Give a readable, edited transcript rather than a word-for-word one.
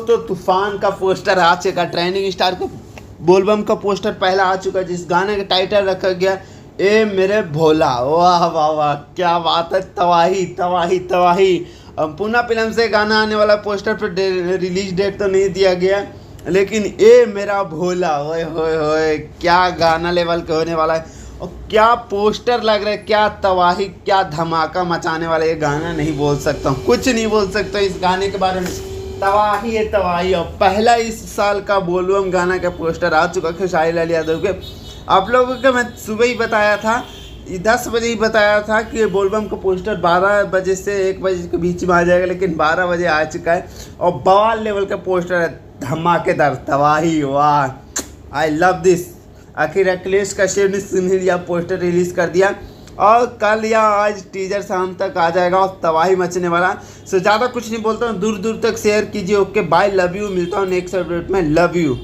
दोस्तों तूफान का पोस्टर आ चुका, ट्रेंडिंग स्टार का बोलबम का पोस्टर पहला आ चुका, जिस गाने का टाइटल रखा गया ए मेरे भोला। वाह वाह वाह, क्या बात है, तबाही तबाही तबाही। पुनः फिल्म से गाना आने वाला, पोस्टर पर रिलीज डेट तो नहीं दिया गया, लेकिन ए मेरा भोला, ओए होए होए, क्या गाना लेवल का होने वाला है और क्या पोस्टर लग रहा है, क्या तबाही, क्या धमाका मचाने वाला ये गाना। नहीं बोल सकता हूँ, कुछ नहीं बोल सकता इस गाने के बारे में, तबाही है तबाही। और पहला इस साल का बोलबम गाना का पोस्टर आ चुका खेसारी लाल यादव के। आप लोगों को मैं सुबह ही बताया था, 10 बजे ही बताया था कि बोलबम का पोस्टर 12 बजे से 1 बजे के बीच में आ जाएगा, लेकिन 12 बजे आ चुका है और बवाल लेवल का पोस्टर है, धमाकेदार, तबाही। वाह, आई लव दिस। आखिर अखिलेश कश्यप ने सुनील पोस्टर रिलीज कर दिया और कल या आज टीजर शाम तक आ जाएगा और तबाही मचने वाला। सो ज़्यादा कुछ नहीं बोलता हूँ, दूर दूर तक शेयर कीजिए। ओके बाय, लव यू, मिलता हूँ नेक्स्ट अपडेट में, लव यू।